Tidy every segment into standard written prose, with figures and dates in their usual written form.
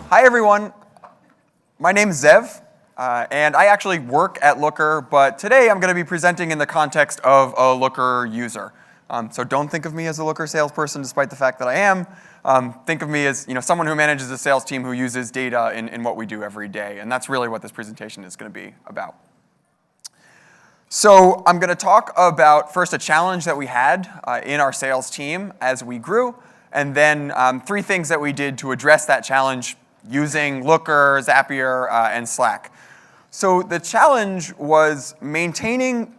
Hi everyone, my name is Zev, and I actually work at Looker, but today I'm going to be presenting in the context of a Looker user. So don't think of me as a Looker salesperson, despite the fact that I am. Think of me as someone who manages a sales team who uses data in what we do every day, and that's really what this presentation is going to be about. So I'm going to talk about first a challenge that we had in our sales team as we grew, and then 3 things that we did to address that challenge using Looker, Zapier, and Slack. So the challenge was maintaining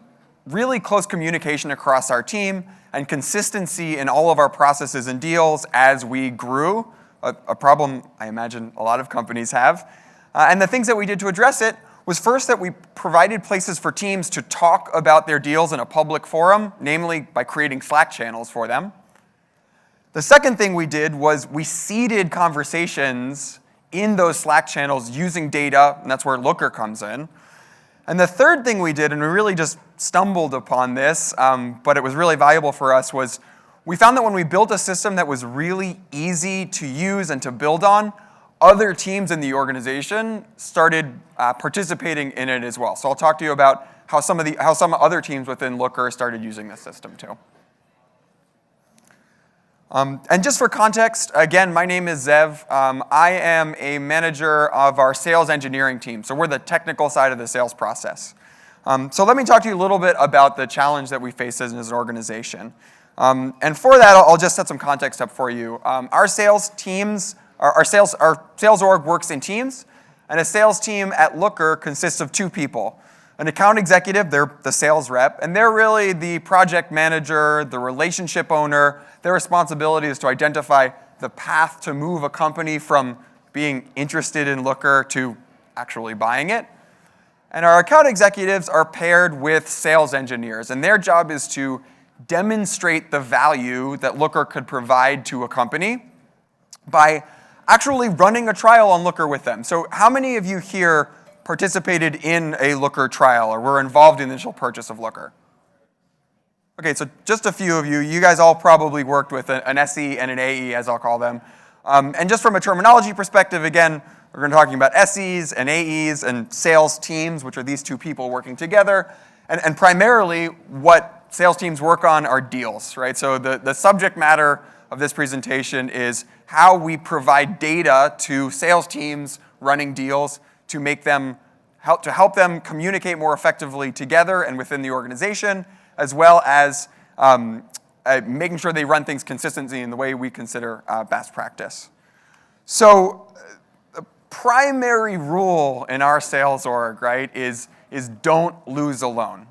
really close communication across our team and consistency in all of our processes and deals as we grew, a problem I imagine a lot of companies have. And the things that we did to address it was first that we provided places for teams to talk about their deals in a public forum, namely by creating Slack channels for them. The second thing we did was we seeded conversations in those Slack channels using data, and that's where Looker comes in. And the third thing we did, and we really just stumbled upon this, but it was really valuable for us, was we found that when we built a system that was really easy to use and to build on, other teams in the organization started participating in it as well. So I'll talk to you about how some other teams within Looker started using this system too. And just for context, again, my name is Zev. I am a manager of our sales engineering team. So we're the technical side of the sales process. So let me talk to you a little bit about the challenge that we face as an organization. And for that, I'll just set some context up for you. Our sales teams, our sales org works in teams, and a sales team at Looker consists of 2 people. An account executive, they're the sales rep, and they're really the project manager, the relationship owner. Their responsibility is to identify the path to move a company from being interested in Looker to actually buying it. And our account executives are paired with sales engineers, and their job is to demonstrate the value that Looker could provide to a company by actually running a trial on Looker with them. So how many of you here participated in a Looker trial or were involved in the initial purchase of Looker? Okay, so just a few of you. You guys all probably worked with an SE and an AE, as I'll call them. And just from a terminology perspective, again, we're going to be talking about SEs and AEs and sales teams, which are these 2 people working together. And primarily, what sales teams work on are deals, right? So the subject matter of this presentation is how we provide data to sales teams running deals to help them communicate more effectively together and within the organization, as well as making sure they run things consistently in the way we consider best practice. So the primary rule in our sales org, right, is don't lose alone.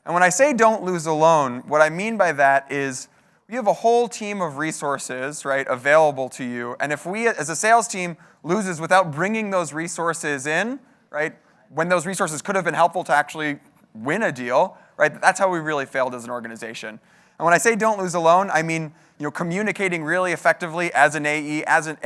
And when I say don't lose alone, what I mean by that is we have a whole team of resources, right, available to you. And if we, as a sales team, loses without bringing those resources in, right, when those resources could have been helpful to actually win a deal, right, that's how we really failed as an organization. And when I say don't lose alone, I mean communicating really effectively as an AE, as an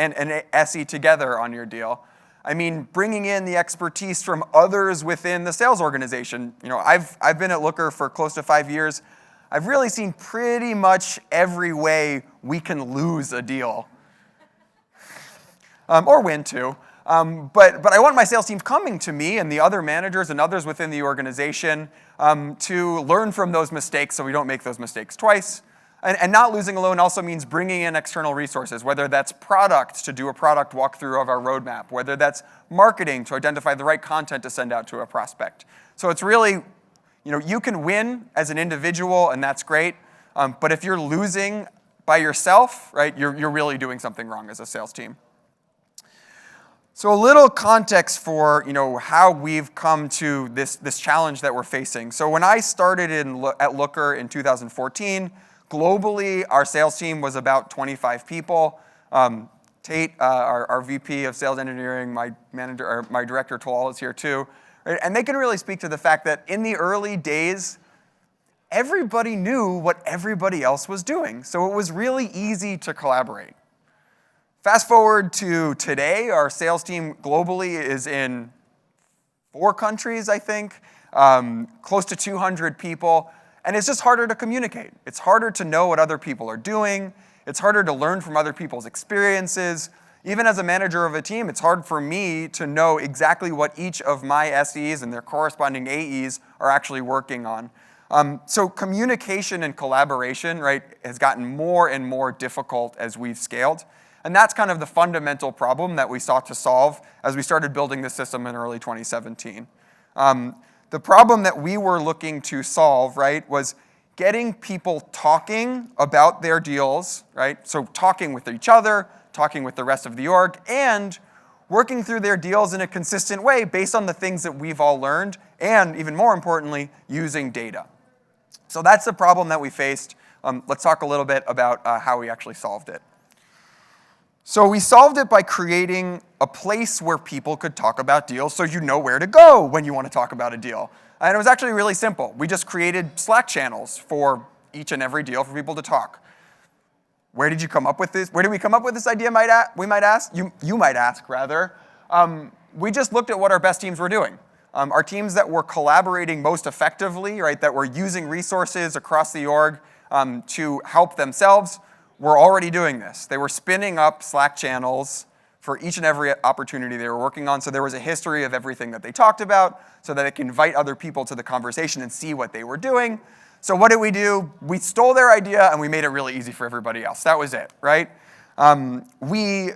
SE together on your deal. I mean bringing in the expertise from others within the sales organization. I've been at Looker for close to 5 years. I've really seen pretty much every way we can lose a deal. Or win too. But I want my sales team coming to me and the other managers and others within the organization to learn from those mistakes so we don't make those mistakes twice. And not losing alone also means bringing in external resources, whether that's product to do a product walkthrough of our roadmap, whether that's marketing to identify the right content to send out to a prospect. So it's really, you can win as an individual, and that's great. But if you're losing by yourself, right, you're really doing something wrong as a sales team. So a little context for how we've come to this challenge that we're facing. So when I started at Looker in 2014, globally our sales team was about 25 people. Tate, our VP of Sales Engineering, my director Talal is here too, right? And they can really speak to the fact that in the early days, everybody knew what everybody else was doing, so it was really easy to collaborate. Fast forward to today, our sales team globally is in 4 countries, I think, close to 200 people, and it's just harder to communicate. It's harder to know what other people are doing. It's harder to learn from other people's experiences. even as a manager of a team, it's hard for me to know exactly what each of my SEs and their corresponding AEs are actually working on. So communication and collaboration, right, has gotten more and more difficult as we've scaled. And that's kind of the fundamental problem that we sought to solve as we started building this system in early 2017. The problem that we were looking to solve, right, was getting people talking about their deals, right? So talking with each other, talking with the rest of the org, and working through their deals in a consistent way based on the things that we've all learned, and even more importantly, using data. So that's the problem that we faced. Let's talk a little bit about how we actually solved it. So we solved it by creating a place where people could talk about deals so you know where to go when you want to talk about a deal. And it was actually really simple. We just created Slack channels for each and every deal for people to talk. Where did you come up with this? Where did we come up with this idea, we might ask? You might ask, rather. We just looked at what our best teams were doing. Our teams that were collaborating most effectively, right, that were using resources across the org to help themselves, were already doing this. They were spinning up Slack channels for each and every opportunity they were working on, so there was a history of everything that they talked about so that they could invite other people to the conversation and see what they were doing. So what did we do? We stole their idea and we made it really easy for everybody else. That was it, right? We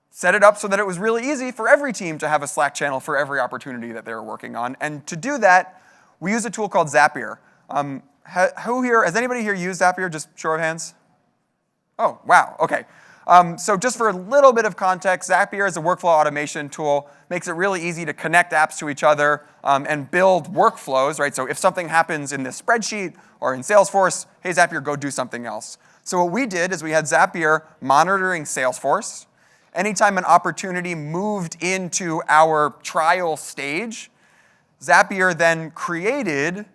set it up so that it was really easy for every team to have a Slack channel for every opportunity that they were working on. And to do that, we use a tool called Zapier. Has anybody here used Zapier? Just show of hands. Oh, wow, okay. So just for a little bit of context, Zapier is a workflow automation tool. Makes it really easy to connect apps to each other and build workflows, right? So if something happens in this spreadsheet or in Salesforce, hey, Zapier, go do something else. So what we did is we had Zapier monitoring Salesforce. Anytime an opportunity moved into our trial stage, Zapier then created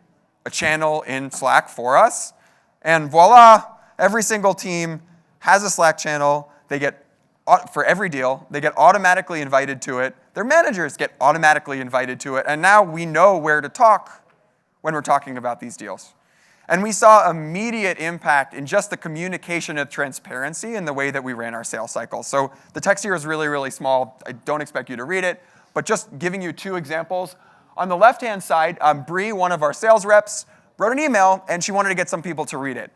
a channel in Slack for us. And voila, every single team has a Slack channel. They get, for every deal, they get automatically invited to it. Their managers get automatically invited to it. And now we know where to talk when we're talking about these deals. And we saw immediate impact in just the communication of transparency in the way that we ran our sales cycles. So the text here is really, really small. I don't expect you to read it, but just giving you two examples. On the left-hand side, Bree, one of our sales reps, wrote an email, and she wanted to get some people to read it.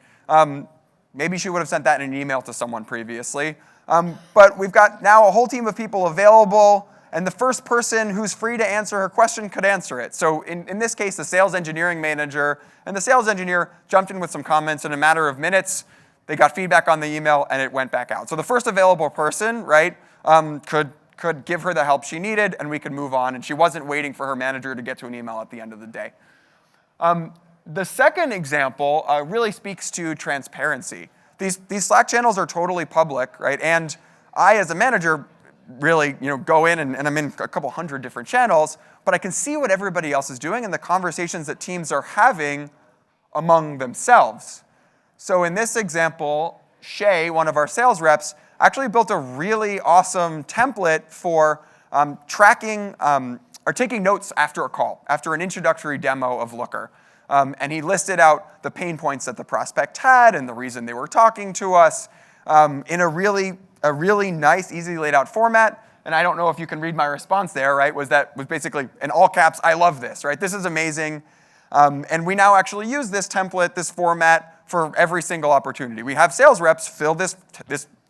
Maybe she would have sent that in an email to someone previously. But we've got now a whole team of people available, and the first person who's free to answer her question could answer it. So in this case, the sales engineering manager and the sales engineer jumped in with some comments. In a matter of minutes, they got feedback on the email, and it went back out. So the first available person, right, could give her the help she needed, and we could move on. And she wasn't waiting for her manager to get to an email at the end of the day. The second example really speaks to transparency. These Slack channels are totally public, right? And I, as a manager, really go in and I'm in a couple hundred different channels, but I can see what everybody else is doing and the conversations that teams are having among themselves. So in this example, Shay, one of our sales reps, actually built a really awesome template for tracking or taking notes after a call, after an introductory demo of Looker. And he listed out the pain points that the prospect had and the reason they were talking to us in a really nice, easily laid out format. And I don't know if you can read my response there, right? Was basically in all caps, I love this, right? This is amazing. And we now actually use this template, this format for every single opportunity. We have sales reps fill this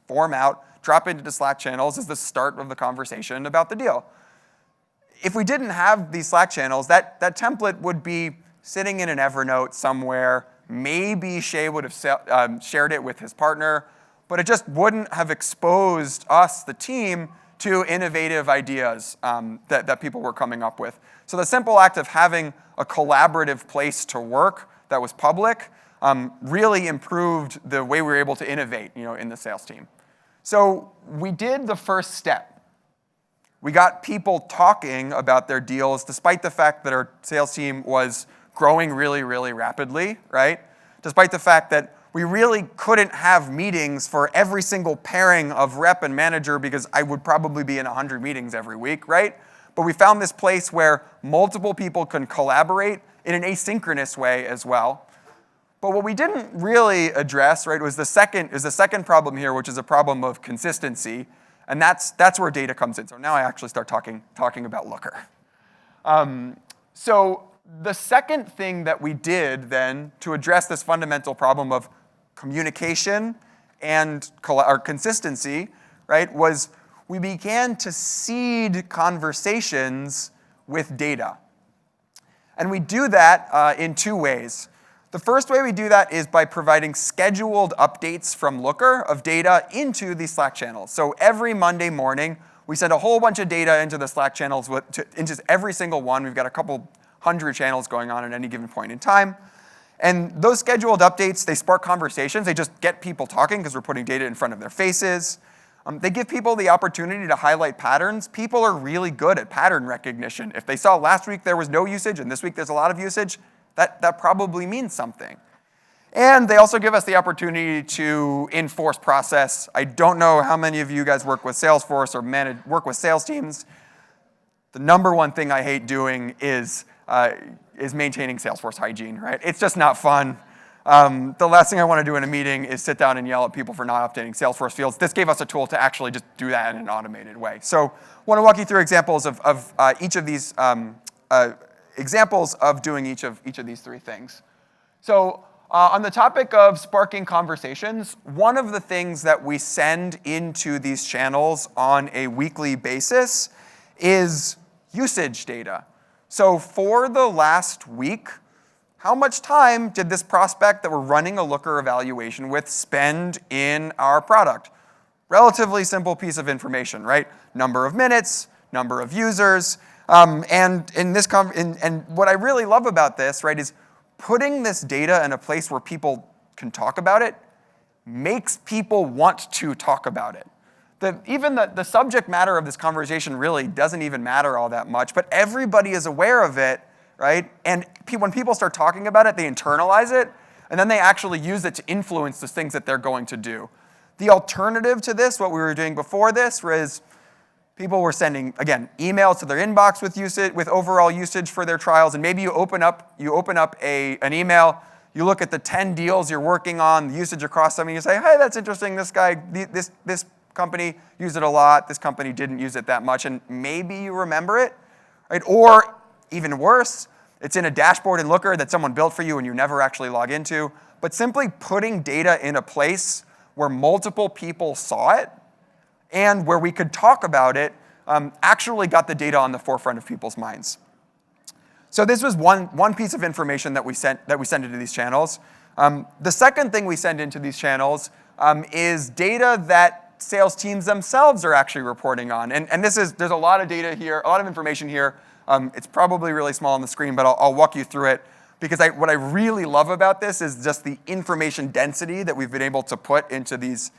form out, drop it into Slack channels as the start of the conversation about the deal. If we didn't have these Slack channels, that template would be sitting in an Evernote somewhere. Maybe Shay would have shared it with his partner, but it just wouldn't have exposed us, the team, to innovative ideas that people were coming up with. So the simple act of having a collaborative place to work that was public really improved the way we were able to innovate, in the sales team. So we did the first step. We got people talking about their deals, despite the fact that our sales team was growing really, really rapidly, right? Despite the fact that we really couldn't have meetings for every single pairing of rep and manager because I would probably be in 100 meetings every week, right? But we found this place where multiple people can collaborate in an asynchronous way as well. But what we didn't really address, right, was the second problem here, which is a problem of consistency. And that's where data comes in. So now I actually start talking about Looker. So the second thing that we did then to address this fundamental problem of communication and consistency, right, was we began to seed conversations with data. And we do that in two ways. The first way we do that is by providing scheduled updates from Looker of data into these Slack channels. So every Monday morning, we send a whole bunch of data into the Slack channels, into every single one. We've got a couple hundred channels going on at any given point in time. And those scheduled updates, they spark conversations. They just get people talking because we're putting data in front of their faces. They give people the opportunity to highlight patterns. People are really good at pattern recognition. If they saw last week there was no usage and this week there's a lot of usage, that probably means something. And they also give us the opportunity to enforce process. I don't know how many of you guys work with Salesforce or work with sales teams. The number one thing I hate doing is maintaining Salesforce hygiene, right? It's just not fun. The last thing I want to do in a meeting is sit down and yell at people for not updating Salesforce fields. This gave us a tool to actually just do that in an automated way. So I want to walk you through examples of each of these examples of doing each of these three things. So on the topic of sparking conversations, one of the things that we send into these channels on a weekly basis is usage data. So for the last week, how much time did this prospect that we're running a Looker evaluation with spend in our product? Relatively simple piece of information, right? Number of minutes, number of users, and what I really love about this, right, is putting this data in a place where people can talk about it makes people want to talk about it. Even the subject matter of this conversation really doesn't even matter all that much, but everybody is aware of it, right? And when people start talking about it, they internalize it, and then they actually use it to influence the things that they're going to do. The alternative to this, what we were doing before this, was people were sending, again, emails to their inbox with overall usage for their trials, and maybe you open up an email, you look at the 10 deals you're working on, the usage across them, and you say, hey, that's interesting, this guy, this company used it a lot, this company didn't use it that much, and maybe you remember it, right? Or even worse, it's in a dashboard in Looker that someone built for you and you never actually log into, but simply putting data in a place where multiple people saw it and where we could talk about it actually got the data on the forefront of people's minds. So this was one piece of information that we send into these channels. The second thing we send into these channels is data that sales teams themselves are actually reporting on. And there's a lot of data here, a lot of information here. It's probably really small on the screen, but I'll walk you through it. Because what I really love about this is just the information density that we've been able to put into these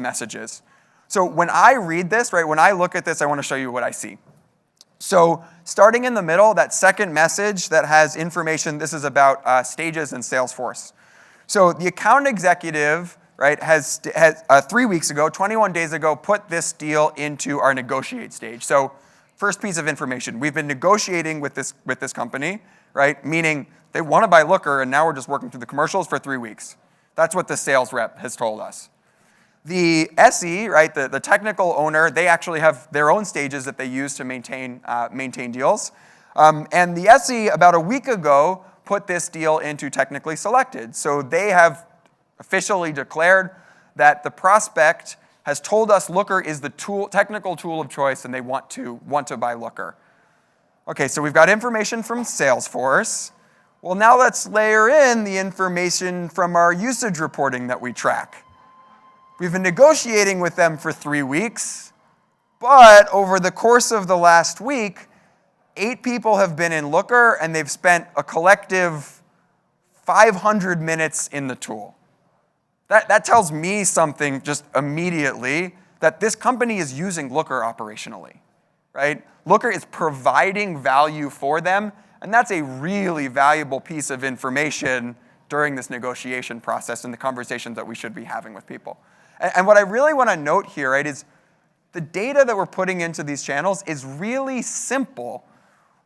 messages. So when I read this, right, when I look at this, I want to show you what I see. So starting in the middle, that second message that has information, this is about stages in Salesforce. So the account executive, right, has 3 weeks ago, 21 days ago, put this deal into our negotiate stage. So first piece of information, we've been negotiating with this company, right, meaning they want to buy Looker, and now we're just working through the commercials for 3 weeks. That's what the sales rep has told us. The SE, right, the technical owner, they actually have their own stages that they use to maintain deals. And the SE, about a week ago, put this deal into technically selected. So they have officially declared that the prospect has told us Looker is the technical tool of choice, and they want to buy Looker. Okay, so we've got information from Salesforce. Well, now let's layer in the information from our usage reporting that we track. We've been negotiating with them for 3 weeks, but over the course of the last week, 8 people have been in Looker, and they've spent a collective 500 minutes in the tool. That tells me something just immediately, that this company is using Looker operationally, right? Looker is providing value for them, and that's a really valuable piece of information during this negotiation process and the conversations that we should be having with people. And what I really want to note here, right, is the data that we're putting into these channels is really simple.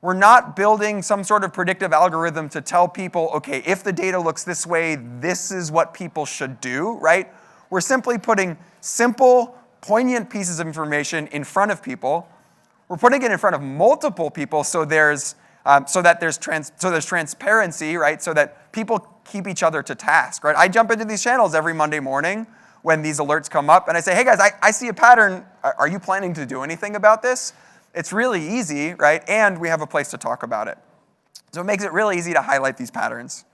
We're not building some sort of predictive algorithm to tell people, okay, if the data looks this way, this is what people should do, right? We're simply putting simple, poignant pieces of information in front of people. We're putting it in front of multiple people so there's transparency, right? So that people keep each other to task, right? I jump into these channels every Monday morning when these alerts come up, and I say, hey guys, I see a pattern. Are you planning to do anything about this? It's really easy, right? And we have a place to talk about it. So it makes it really easy to highlight these patterns.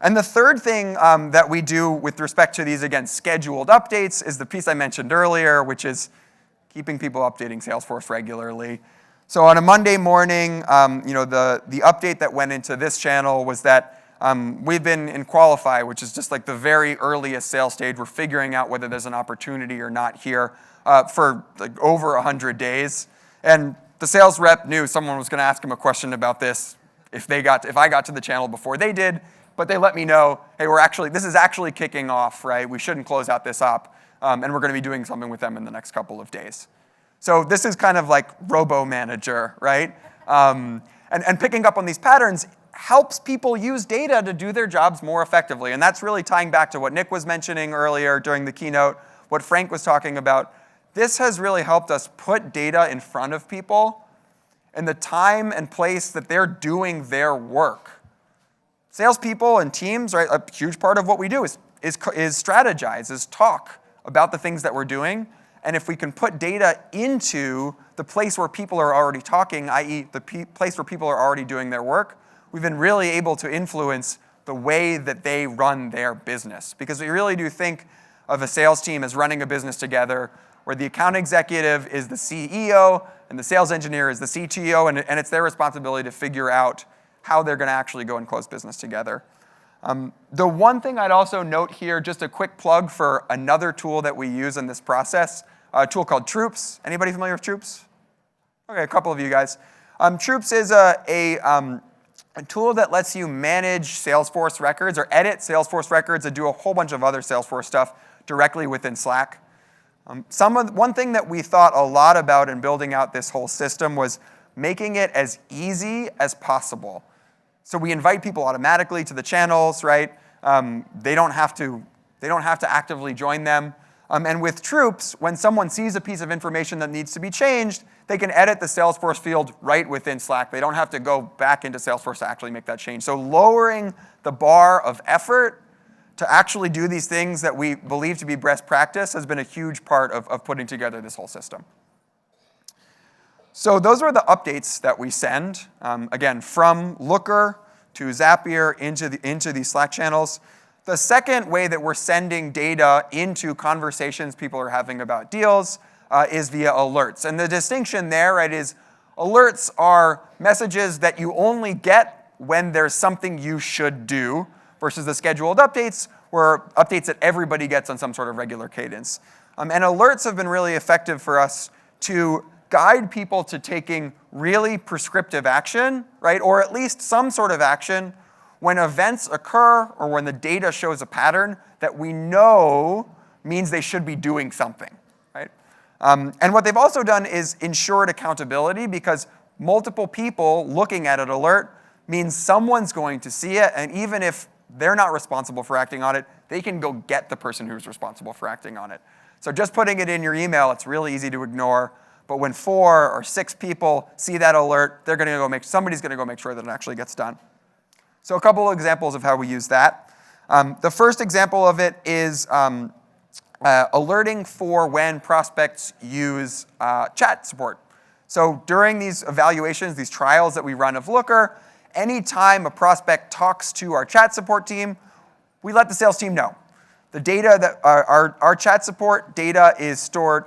And the third thing that we do with respect to these, again, scheduled updates is the piece I mentioned earlier, which is keeping people updating Salesforce regularly. So on a Monday morning, the update that went into this channel was that we've been in Qualify, which is just like the very earliest sales stage. We're figuring out whether there's an opportunity or not here for like over 100 days. And the sales rep knew someone was going to ask him a question about this if I got to the channel before they did. But they let me know, hey, this is actually kicking off, right? We shouldn't close out this up, and we're going to be doing something with them in the next couple of days. So this is kind of like robo-manager, right? And picking up on these patterns helps people use data to do their jobs more effectively. And that's really tying back to what Nick was mentioning earlier during the keynote, what Frank was talking about. This has really helped us put data in front of people in the time and place that they're doing their work. Salespeople and teams, right? A huge part of what we do is strategize, is talk about the things that we're doing. And if we can put data into the place where people are already talking, i.e. the place where people are already doing their work, we've been really able to influence the way that they run their business. Because we really do think of a sales team as running a business together where the account executive is the CEO and the sales engineer is the CTO, and it's their responsibility to figure out how they're going to actually go and close business together. The one thing I'd also note here, just a quick plug for another tool that we use in this process, a tool called Troops. Anybody familiar with Troops? Okay, a couple of you guys. Troops is a tool that lets you manage Salesforce records or edit Salesforce records and do a whole bunch of other Salesforce stuff directly within Slack. One thing that we thought a lot about in building out this whole system was making it as easy as possible. So we invite people automatically to the channels, right? They don't have to actively join them. And with Troops, when someone sees a piece of information that needs to be changed, they can edit the Salesforce field right within Slack. They don't have to go back into Salesforce to actually make that change. So lowering the bar of effort to actually do these things that we believe to be best practice has been a huge part of putting together this whole system. So those are the updates that we send, again, from Looker to Zapier into these Slack channels. The second way that we're sending data into conversations people are having about deals is via alerts. And the distinction there, right, is alerts are messages that you only get when there's something you should do versus the scheduled updates, where updates that everybody gets on some sort of regular cadence. And alerts have been really effective for us to guide people to taking really prescriptive action, right? Or at least some sort of action when events occur or when the data shows a pattern that we know means they should be doing something, right? And what they've also done is ensured accountability because multiple people looking at an alert means someone's going to see it, and even if they're not responsible for acting on it, they can go get the person who's responsible for acting on it. So just putting it in your email, it's really easy to ignore. But when 4 or 6 people see that alert, somebody's going to go make sure that it actually gets done. So a couple of examples of how we use that. The first example of it is alerting for when prospects use chat support. So during these evaluations, these trials that we run of Looker, anytime a prospect talks to our chat support team, we let the sales team know. The data that our chat support data is stored,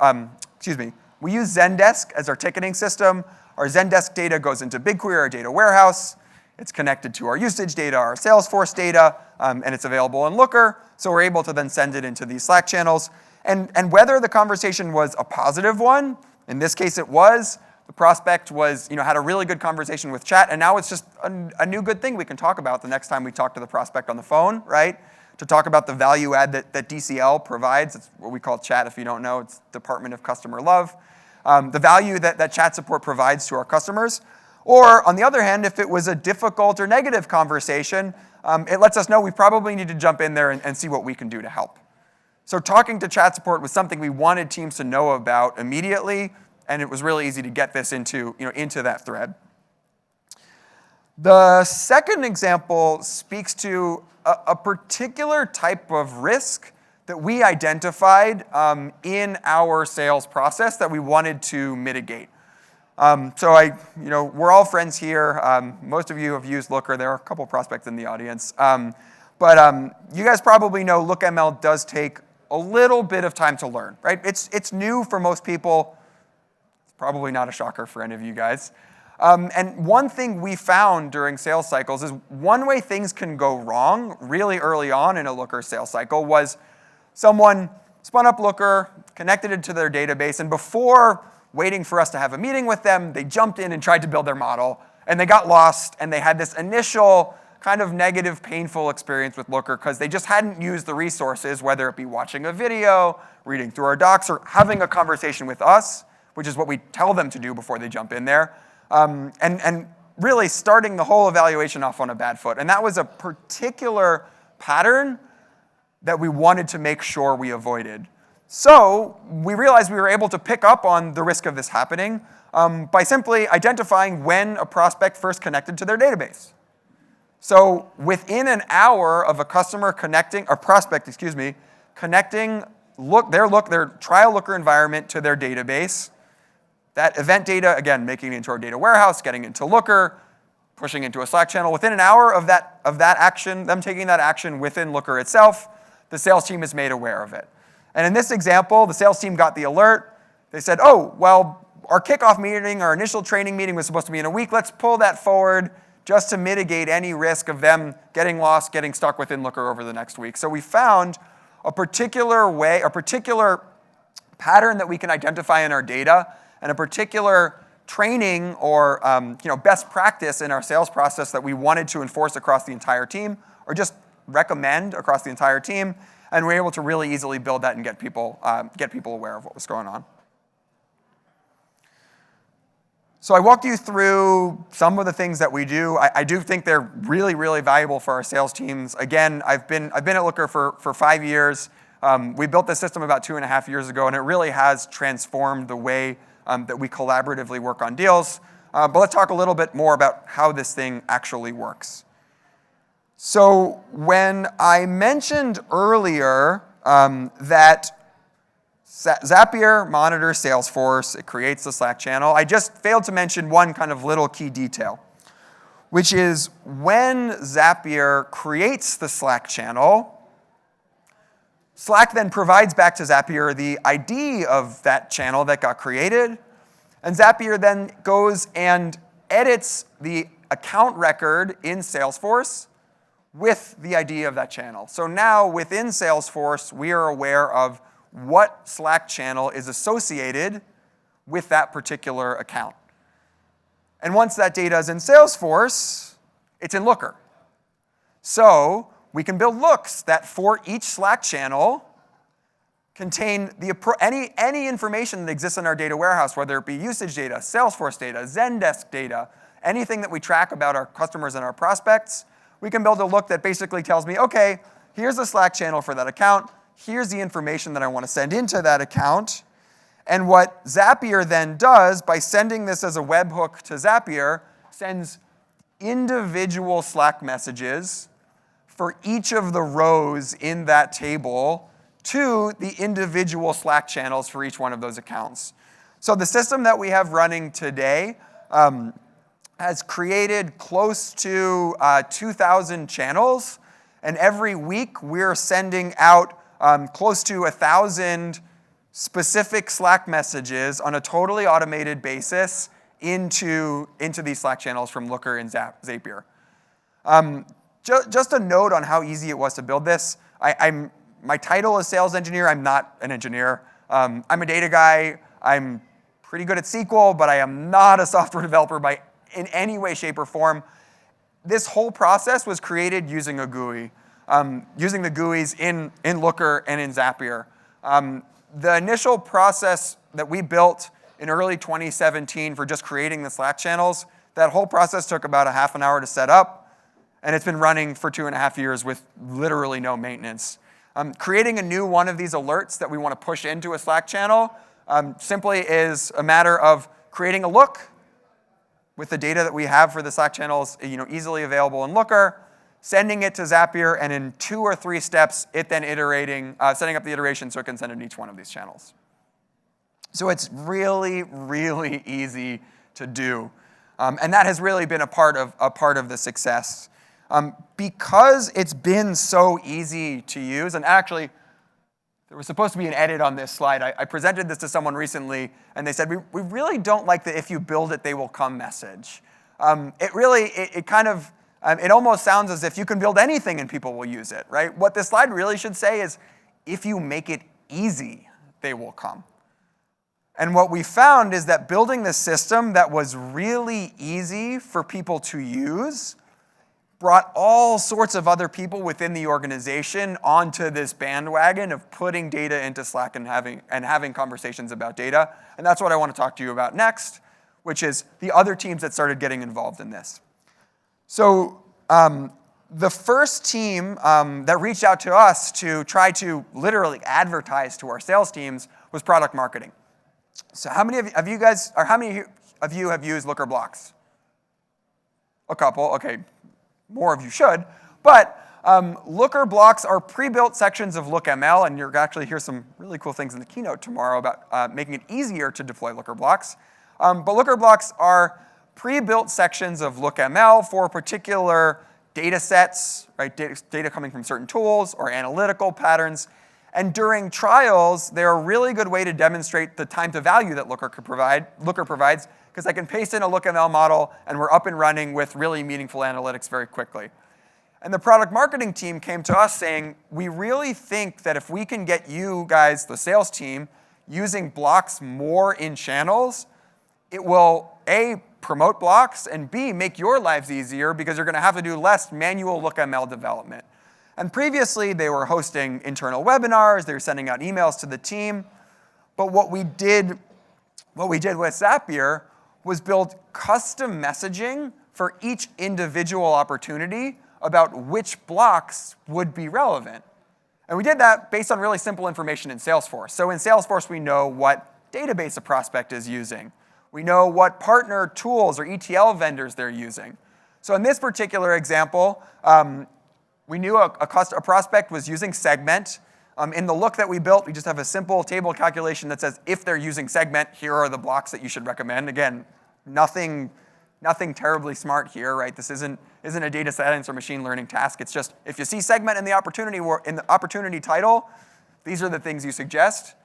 we use Zendesk as our ticketing system. Our Zendesk data goes into BigQuery, our data warehouse. It's connected to our usage data, our Salesforce data, and it's available in Looker. So we're able to then send it into these Slack channels. And whether the conversation was a positive one, in this case it was, the prospect had a really good conversation with chat, and now it's just a new good thing we can talk about the next time we talk to the prospect on the phone, right? To talk about the value add that DCL provides. It's what we call chat, if you don't know. It's Department of Customer Love. The value that chat support provides to our customers. Or, on the other hand, if it was a difficult or negative conversation, it lets us know we probably need to jump in there and see what we can do to help. So talking to chat support was something we wanted teams to know about immediately, and it was really easy to get this into that thread. The second example speaks to a particular type of risk that we identified in our sales process that we wanted to mitigate. We're all friends here. Most of you have used Looker. There are a couple prospects in the audience. But you guys probably know LookML does take a little bit of time to learn, right? It's new for most people. It's probably not a shocker for any of you guys. And one thing we found during sales cycles is one way things can go wrong really early on in a Looker sales cycle was someone spun up Looker, connected it to their database, and before waiting for us to have a meeting with them, they jumped in and tried to build their model, and they got lost, and they had this initial kind of negative, painful experience with Looker because they just hadn't used the resources, whether it be watching a video, reading through our docs, or having a conversation with us, which is what we tell them to do before they jump in there, and really starting the whole evaluation off on a bad foot. And that was a particular pattern that we wanted to make sure we avoided. So we realized we were able to pick up on the risk of this happening by simply identifying when a prospect first connected to their database. So within an hour of a customer connecting, or prospect, connecting their trial Looker environment to their database, that event data, again, making it into our data warehouse, getting into Looker, pushing into a Slack channel. Within an hour of that action, them taking that action within Looker itself, the sales team is made aware of it. And in this example, the sales team got the alert. They said, oh, well, our kickoff meeting, our initial training meeting was supposed to be in a week. Let's pull that forward just to mitigate any risk of them getting lost, getting stuck within Looker over the next week. So we found a particular pattern that we can identify in our data and a particular training or best practice in our sales process that we wanted to enforce across the entire team or just recommend across the entire team. And we're able to really easily build that and get people aware of what was going on. So I walked you through some of the things that we do. I do think they're really, really valuable for our sales teams. Again, I've been at Looker for 5 years. We built this system about 2.5 years ago, and it really has transformed the way that we collaboratively work on deals. But let's talk a little bit more about how this thing actually works. So when I mentioned earlier that Zapier monitors Salesforce, it creates the Slack channel, I just failed to mention one kind of little key detail, which is when Zapier creates the Slack channel, Slack then provides back to Zapier the ID of that channel that got created, and Zapier then goes and edits the account record in Salesforce with the ID of that channel. So now within Salesforce, we are aware of what Slack channel is associated with that particular account. And once that data is in Salesforce, it's in Looker. So we can build looks that for each Slack channel contain any information that exists in our data warehouse, whether it be usage data, Salesforce data, Zendesk data, anything that we track about our customers and our prospects. We can build a look that basically tells me, okay, here's the Slack channel for that account. Here's the information that I want to send into that account. And what Zapier then does, by sending this as a webhook to Zapier, sends individual Slack messages for each of the rows in that table to the individual Slack channels for each one of those accounts. So the system that we have running today has created close to 2,000 channels, and every week we're sending out close to 1,000 specific Slack messages on a totally automated basis into these Slack channels from Looker and Zapier. Just a note on how easy it was to build this. My title is sales engineer. I'm not an engineer. I'm a data guy. I'm pretty good at SQL, but I am not a software developer in any way, shape, or form. This whole process was created using a GUI, using the GUIs in Looker and in Zapier. The initial process that we built in early 2017 for just creating the Slack channels, that whole process took about a half an hour to set up, and it's been running for 2.5 years with literally no maintenance. Creating a new one of these alerts that we want to push into a Slack channel simply is a matter of creating a look with the data that we have for the Slack channels, easily available in Looker, sending it to Zapier, and in 2 or 3 steps, it then setting up the iteration so it can send it in each one of these channels. So it's really, really easy to do. And that has really been a part of the success. Because it's been so easy to use, and actually, there was supposed to be an edit on this slide. I presented this to someone recently, and they said, we really don't like the if you build it, they will come message. It almost sounds as if you can build anything and people will use it, right? What this slide really should say is, if you make it easy, they will come. And what we found is that building this system that was really easy for people to use brought all sorts of other people within the organization onto this bandwagon of putting data into Slack and having conversations about data. And that's what I want to talk to you about next, which is the other teams that started getting involved in this. So the first team that reached out to us to try to literally advertise to our sales teams was product marketing. So how many of you have used Looker blocks? A couple, okay. More of you should. But Looker blocks are pre-built sections of LookML, and you're actually hear some really cool things in the keynote tomorrow about making it easier to deploy Looker blocks. But Looker blocks are pre-built sections of LookML for particular data sets, right? Data coming from certain tools or analytical patterns. And during trials, they're a really good way to demonstrate the time to value that Looker provides, because I can paste in a LookML model and we're up and running with really meaningful analytics very quickly. And the product marketing team came to us saying, we really think that if we can get you guys, the sales team, using blocks more in channels, it will A, promote blocks, and B, make your lives easier because you're going to have to do less manual LookML development. And previously, they were hosting internal webinars, they were sending out emails to the team. But what we did with Zapier was build custom messaging for each individual opportunity about which blocks would be relevant. And we did that based on really simple information in Salesforce. So in Salesforce, we know what database a prospect is using. We know what partner tools or ETL vendors they're using. So in this particular example, we knew a prospect was using Segment. In the look that we built, we just have a simple table calculation that says, if they're using Segment, here are the blocks that you should recommend. Again, nothing terribly smart here, right? This isn't a data science or machine learning task. It's just, if you see Segment in the opportunity title, these are the things you suggest.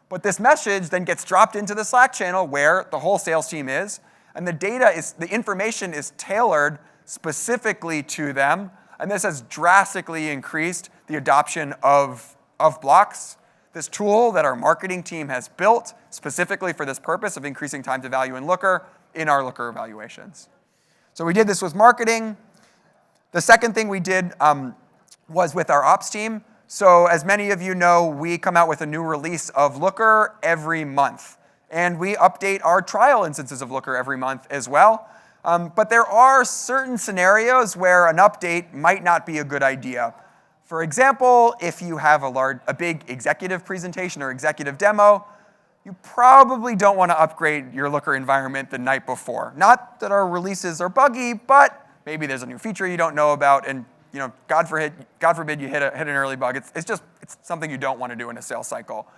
But this message then gets dropped into the Slack channel where the whole sales team is, and the information is tailored specifically to them. And this has drastically increased the adoption of blocks, this tool that our marketing team has built specifically for this purpose of increasing time to value in Looker in our Looker evaluations. So we did this with marketing. The second thing we did was with our ops team. So as many of you know, we come out with a new release of Looker every month. And we update our trial instances of Looker every month as well. But there are certain scenarios where an update might not be a good idea. For example, if you have a big executive presentation or executive demo, you probably don't want to upgrade your Looker environment the night before. Not that our releases are buggy, but maybe there's a new feature you don't know about, and God forbid you hit an early bug. It's something you don't want to do in a sales cycle.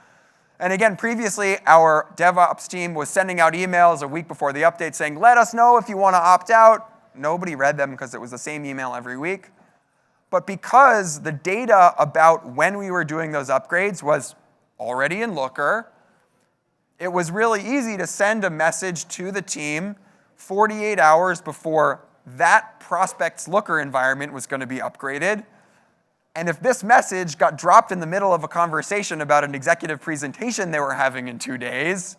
And again, previously, our DevOps team was sending out emails a week before the update saying, let us know if you want to opt out. Nobody read them because it was the same email every week. But because the data about when we were doing those upgrades was already in Looker, it was really easy to send a message to the team 48 hours before that prospect's Looker environment was going to be upgraded. And if this message got dropped in the middle of a conversation about an executive presentation they were having in 2 days,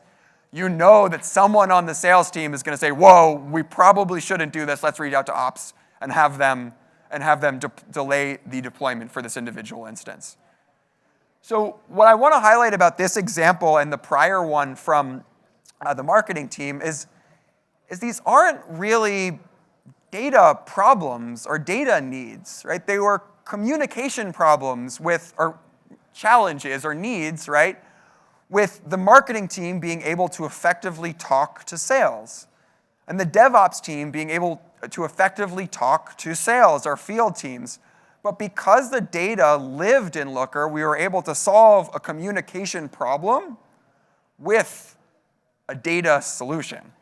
you know that someone on the sales team is going to say, whoa, we probably shouldn't do this. Let's reach out to ops and have them delay the deployment for this individual instance. So what I want to highlight about this example and the prior one from the marketing team is these aren't really data problems or data needs, right? They were communication problems with, or challenges or needs, right, with the marketing team being able to effectively talk to sales, and the DevOps team being able to effectively talk to sales, our field teams. But because the data lived in Looker, we were able to solve a communication problem with a data solution.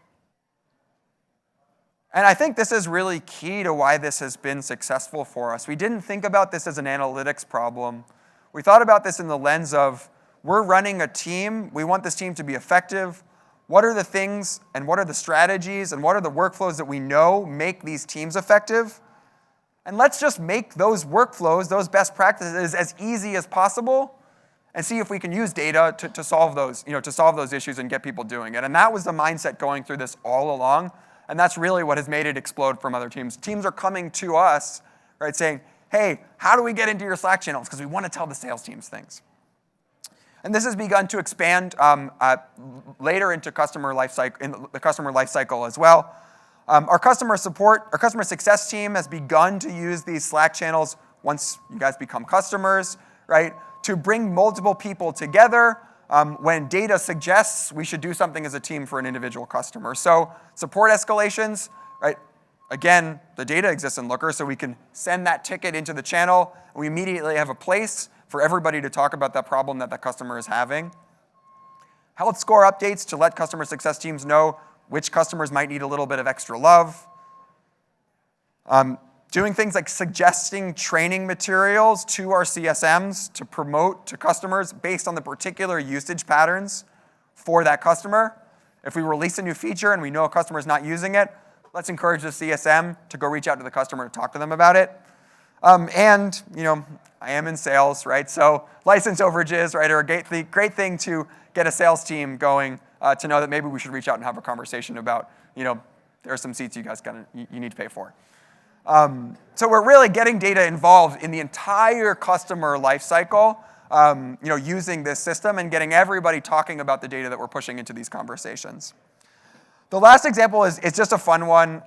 And I think this is really key to why this has been successful for us. We didn't think about this as an analytics problem. We thought about this in the lens of, we're running a team, we want this team to be effective. What are the things and what are the strategies and what are the workflows that we know make these teams effective? And let's just make those workflows, those best practices, as easy as possible and see if we can use data to solve those, to solve those issues and get people doing it. And that was the mindset going through this all along. And that's really what has made it explode from other teams. Teams are coming to us, right, saying, hey, how do we get into your Slack channels? Because we want to tell the sales teams things. And this has begun to expand later into the customer life cycle as well. Our customer success team has begun to use these Slack channels once you guys become customers, right, to bring multiple people together when data suggests we should do something as a team for an individual customer. So support escalations, right? Again, the data exists in Looker, so we can send that ticket into the channel, and we immediately have a place for everybody to talk about that problem that the customer is having. Health score updates to let customer success teams know which customers might need a little bit of extra love. Doing things like suggesting training materials to our CSMs to promote to customers based on the particular usage patterns for that customer. If we release a new feature and we know a customer is not using it, let's encourage the CSM to go reach out to the customer and talk to them about it. And, I am in sales, right? So license overages, right, are a great thing to get a sales team going to know that maybe we should reach out and have a conversation about, there are some seats you guys you need to pay for. So we're really getting data involved in the entire customer life cycle, using this system and getting everybody talking about the data that we're pushing into these conversations. The last example is just a fun one.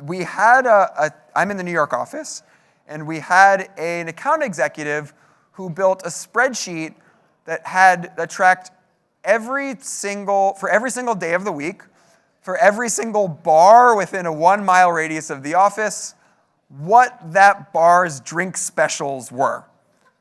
We had I'm in the New York office, and we had an account executive who built a spreadsheet that tracked every single day of the week, for every single bar within a 1-mile radius of the office, what that bar's drink specials were.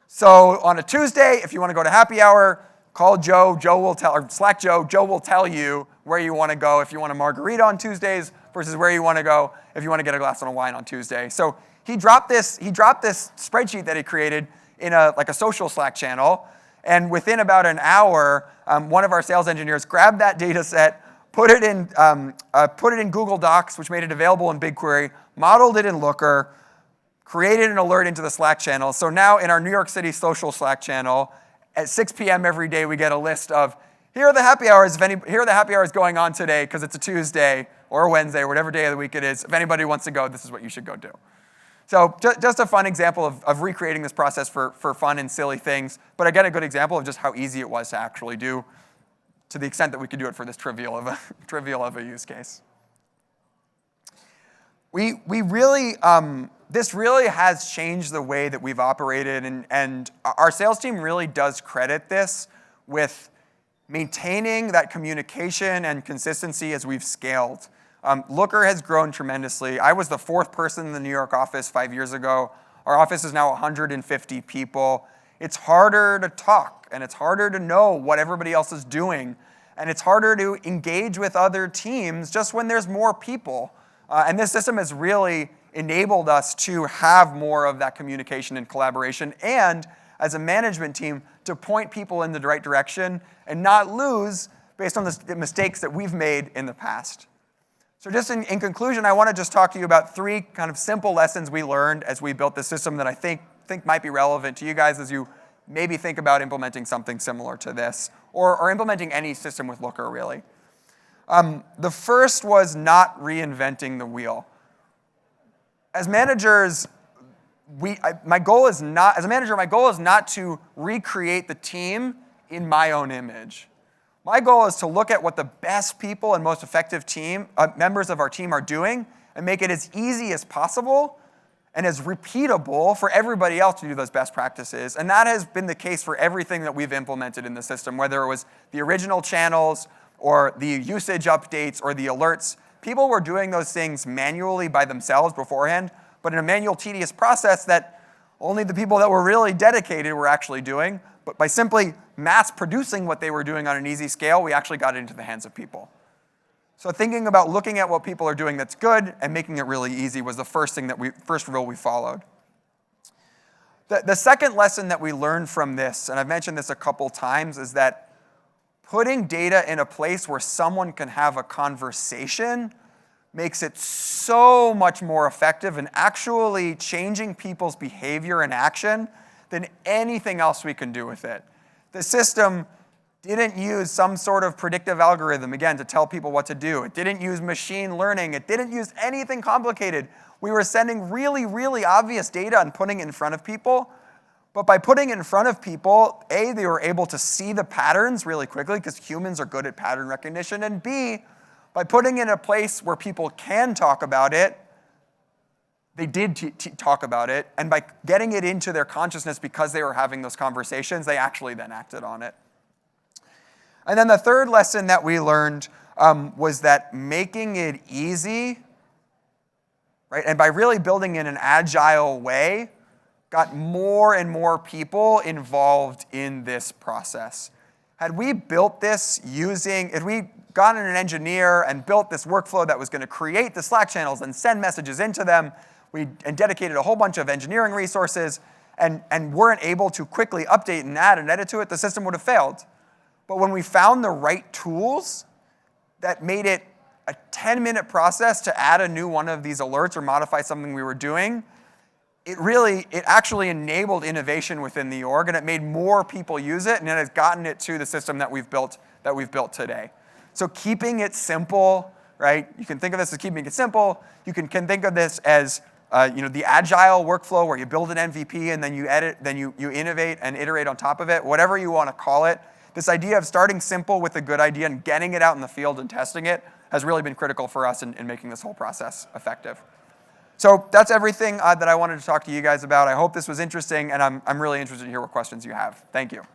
So on a Tuesday, if you want to go to happy hour, call Joe. Or Slack Joe. Joe will tell you where you want to go if you want a margarita on Tuesdays versus where you want to go if you want to get a glass of wine on Tuesday. So he dropped this spreadsheet that he created in a social Slack channel, and within about an hour, one of our sales engineers grabbed that data set, put it in Google Docs, which made it available in BigQuery, modeled it in Looker, created an alert into the Slack channel. So now in our New York City social Slack channel, at 6 p.m. every day, we get a list of, here are the happy hours going on today, because it's a Tuesday or a Wednesday or whatever day of the week it is. If anybody wants to go, this is what you should go do. So just a fun example of recreating this process for fun and silly things, but again, a good example of just how easy it was to actually do, to the extent that we could do it for this trivial of a use case. We really, this really has changed the way that we've operated, and our sales team really does credit this with maintaining that communication and consistency as we've scaled. Looker has grown tremendously. I was the 4th person in the New York office 5 years ago. Our office is now 150 people. It's harder to talk, and it's harder to know what everybody else is doing, and it's harder to engage with other teams just when there's more people. And this system has really enabled us to have more of that communication and collaboration, and as a management team, to point people in the right direction and not lose based on the mistakes that we've made in the past. So just in conclusion, I want to just talk to you about 3 kind of simple lessons we learned as we built this system that I think might be relevant to you guys as you maybe think about implementing something similar to this, or implementing any system with Looker, really. The first was not reinventing the wheel. As managers, my goal is not to recreate the team in my own image. My goal is to look at what the best people and most effective members of our team are doing and make it as easy as possible and is repeatable for everybody else to do those best practices. And that has been the case for everything that we've implemented in the system, whether it was the original channels or the usage updates or the alerts. People were doing those things manually by themselves beforehand, but in a manual, tedious process that only the people that were really dedicated were actually doing. But by simply mass producing what they were doing on an easy scale, we actually got it into the hands of people. So thinking about looking at what people are doing that's good and making it really easy was the first rule we followed. The second lesson that we learned from this, and I've mentioned this a couple times, is that putting data in a place where someone can have a conversation makes it so much more effective in actually changing people's behavior and action than anything else we can do with it. The system didn't use some sort of predictive algorithm, again, to tell people what to do. It didn't use machine learning. It didn't use anything complicated. We were sending really, really obvious data and putting it in front of people. But by putting it in front of people, A, they were able to see the patterns really quickly because humans are good at pattern recognition, and B, by putting it in a place where people can talk about it, they did talk about it, and by getting it into their consciousness because they were having those conversations, they actually then acted on it. And then the third lesson that we learned was that making it easy, right, and by really building in an agile way, got more and more people involved in this process. Had we built this if we gotten an engineer and built this workflow that was going to create the Slack channels and send messages into them, and dedicated a whole bunch of engineering resources, and weren't able to quickly update and add and edit to it, the system would have failed. But when we found the right tools that made it a 10-minute process to add a new one of these alerts or modify something we were doing, it actually enabled innovation within the org, and it made more people use it, and it has gotten it to the system that we've built today. So keeping it simple, right? You can think of this as keeping it simple. You can think of this as the agile workflow where you build an MVP and then you edit, then you innovate and iterate on top of it, whatever you want to call it. This idea of starting simple with a good idea and getting it out in the field and testing it has really been critical for us in making this whole process effective. So that's everything that I wanted to talk to you guys about. I hope this was interesting, and I'm really interested to hear what questions you have. Thank you.